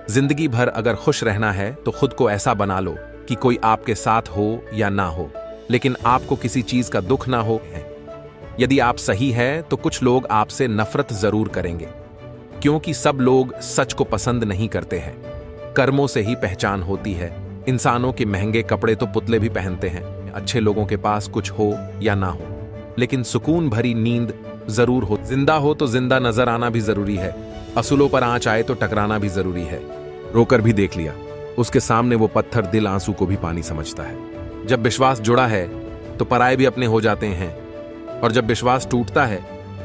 जिंदगी भर अगर खुश रहना है तो खुद को ऐसा बना लो कि कोई आपके साथ हो या ना हो, लेकिन आपको किसी चीज का दुख ना हो। यदि आप सही है तो कुछ लोग आपसे नफरत जरूर करेंगे, क्योंकि सब लोग सच को पसंद नहीं करते हैं। कर्मों से ही पहचान होती है। इंसानों के महंगे कपड़े तो पुतले भी पहनते हैं। अच्छे लोगों के पास कुछ हो या ना हो, लेकिन सुकून भरी नींद जरूर हो। जिंदा हो तो जिंदा नजर आना भी जरूरी है। असूलों पर आंच आए तो टकराना भी जरूरी है। रोकर भी देख लिया, उसके सामने वो पत्थर दिल आंसू को भी पानी समझता है। जब विश्वास जुड़ा है तो पराये भी अपने हो जाते हैं, और जब विश्वास टूटता है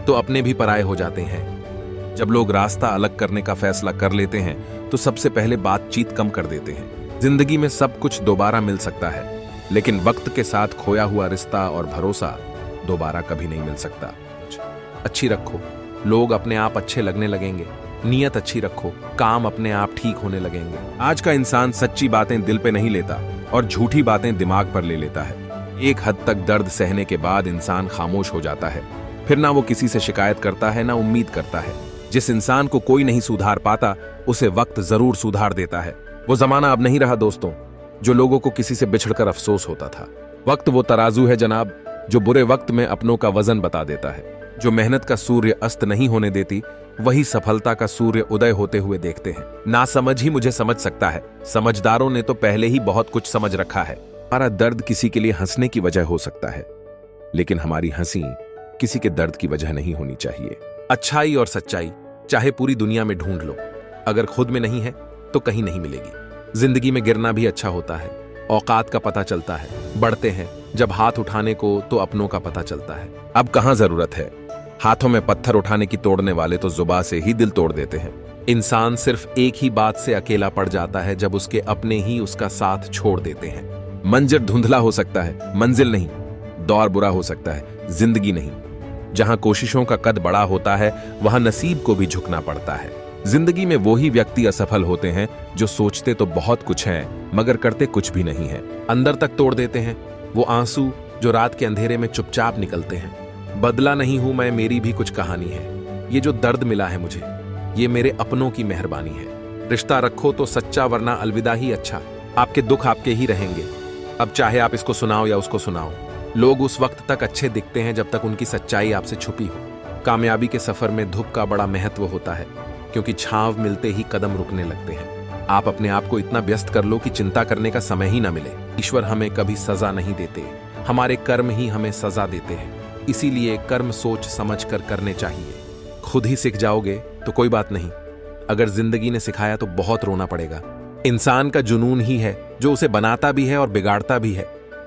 तो अपने भी पराये हो जाते हैं। जब लोग रास्ता अलग करने का फैसला कर लेते हैं तो सबसे पहले बातचीत कम कर देते हैं। जिंदगी में सब कुछ दोबारा मिल सकता है, लेकिन वक्त के साथ खोया हुआ रिश्ता और भरोसा दोबारा कभी नहीं मिल सकता। अच्छी रखो, लोग अपने आप अच्छे लगने लगेंगे। नीयत अच्छी रखो, काम अपने आप ठीक होने लगेंगे। आज का इंसान सच्ची बातें दिल पे नहीं लेता और झूठी बातें दिमाग पर ले लेता है। एक हद तक दर्द सहने के बाद इंसान खामोश हो जाता है। फिर ना वो किसी से शिकायत करता है, ना उम्मीद करता है। जिस इंसान को कोई नहीं सुधार पाता, उसे वक्त जरूर सुधार देता है। वो जमाना अब नहीं रहा दोस्तों, जो लोगों को किसी से बिछड़कर अफसोस होता था। वक्त वो तराजू है जनाब, जो बुरे वक्त में अपनों का वजन बता देता है। जो मेहनत का सूर्य अस्त नहीं होने देती, वही सफलता का सूर्य उदय होते हुए देखते हैं। नासमझ ही मुझे समझ सकता है, समझदारों ने तो पहले ही बहुत कुछ समझ रखा है। हमारा दर्द किसी के लिए हंसने की वजह हो सकता है, लेकिन हमारी हंसी किसी के दर्द की वजह नहीं होनी चाहिए। अच्छाई और सच्चाई चाहे पूरी दुनिया में ढूंढ लो, अगर खुद में नहीं है तो कहीं नहीं मिलेगी। जिंदगी में गिरना भी अच्छा होता है। औकात का पता चलता है, बढ़ते हैं जब हाथ उठाने को तो अपनों का पता चलता है। अब कहां जरूरत है हाथों में पत्थर उठाने की, तोड़ने वाले तो जुबान से ही दिल तोड़ देते हैं। इंसान सिर्फ एक ही बात से अकेला पड़ जाता है, जब उसके अपने ही उसका साथ छोड़ देते हैं। मंजर धुंधला हो सकता है, मंजिल नहीं। दौर बुरा हो सकता है, जिंदगी नहीं। जहां कोशिशों का कद बड़ा होता है, वहां नसीब को भी झुकना पड़ता है। जिंदगी में वो ही व्यक्ति असफल होते हैं जो सोचते तो बहुत कुछ है मगर करते कुछ भी नहीं है। अंदर तक तोड़ देते हैं वो आंसू जो रात के अंधेरे में चुपचाप निकलते हैं। बदला नहीं हूं मैं, मेरी भी कुछ कहानी है। ये जो दर्द मिला है मुझे, ये मेरे अपनों की मेहरबानी है। रिश्ता रखो तो सच्चा, वरना अलविदा ही अच्छा। आपके दुख आपके ही रहेंगे, अब चाहे आप इसको सुनाओ या उसको सुनाओ। लोग उस वक्त तक अच्छे दिखते हैं जब तक उनकी सच्चाई आपसे छुपी हो। कामयाबी के सफर में धूप का बड़ा महत्व होता है, क्योंकि छांव मिलते ही कदम रुकने लगते हैं। आप अपने आप को इतना व्यस्त कर लो कि चिंता करने का समय ही ना मिले। ईश्वर हमें कभी सजा नहीं देते, हमारे कर्म ही हमें सजा देते हैं। इसीलिए कर्म सोच समझ कर करने चाहिए। खुद ही सीख जाओगे तो कोई बात नहीं, अगर जिंदगी ने सिखाया तो बहुत रोना पड़ेगा। इंसान का जुनून ही है जो उसे बनाता भी है और बिगाड़ता भी है।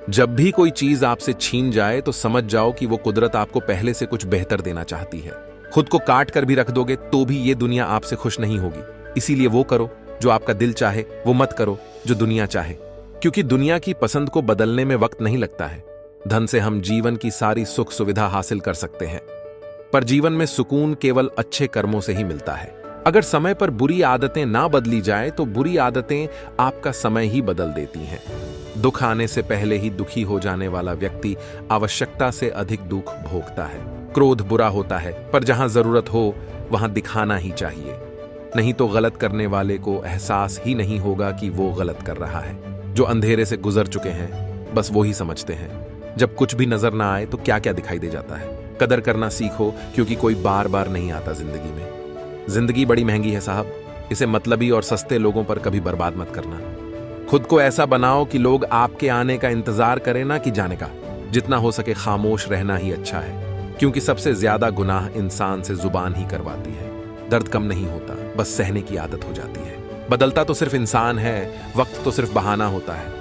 जब भी कोई चीज आपसे छीन जाए तो समझ जाओ कि वो कुदरत आपको पहले से कुछ बेहतर देना चाहती है। खुद को काट कर भी रख दोगे तो भी ये दुनिया आपसे खुश नहीं होगी। इसीलिए वो करो जो आपका दिल चाहे, वो मत करो जो दुनिया चाहे, क्योंकि दुनिया की पसंद को बदलने में वक्त नहीं लगता है। धन से हम जीवन की सारी सुख सुविधा हासिल कर सकते हैं, पर जीवन में सुकून केवल अच्छे कर्मों से ही मिलता है। अगर समय पर बुरी आदतें ना बदली जाए तो बुरी आदतें आपका समय ही बदल देती हैं। दुख आने से पहले ही दुखी हो जाने वाला व्यक्ति आवश्यकता से अधिक दुख भोगता है। क्रोध बुरा होता है, पर जहां जरूरत हो वहां दिखाना ही चाहिए, नहीं तो गलत करने वाले को एहसास ही नहीं होगा कि वो गलत कर रहा है। जो अंधेरे से गुजर चुके हैं बस वो ही समझते हैं। जब कुछ भी नजर ना आए तो क्या क्या दिखाई दे जाता है। कदर करना सीखो, क्योंकि कोई बार बार नहीं आता जिंदगी में। जिंदगी बड़ी महंगी है साहब, इसे मतलबी और सस्ते लोगों पर कभी बर्बाद मत करना। खुद को ऐसा बनाओ कि लोग आपके आने का इंतजार करें, ना कि जाने का। जितना हो सके खामोश रहना ही अच्छा है, क्योंकि सबसे ज्यादा गुनाह इंसान से जुबान ही करवाती है। दर्द कम नहीं होता, बस सहने की आदत हो जाती है। बदलता तो सिर्फ इंसान है, वक्त तो सिर्फ बहाना होता है।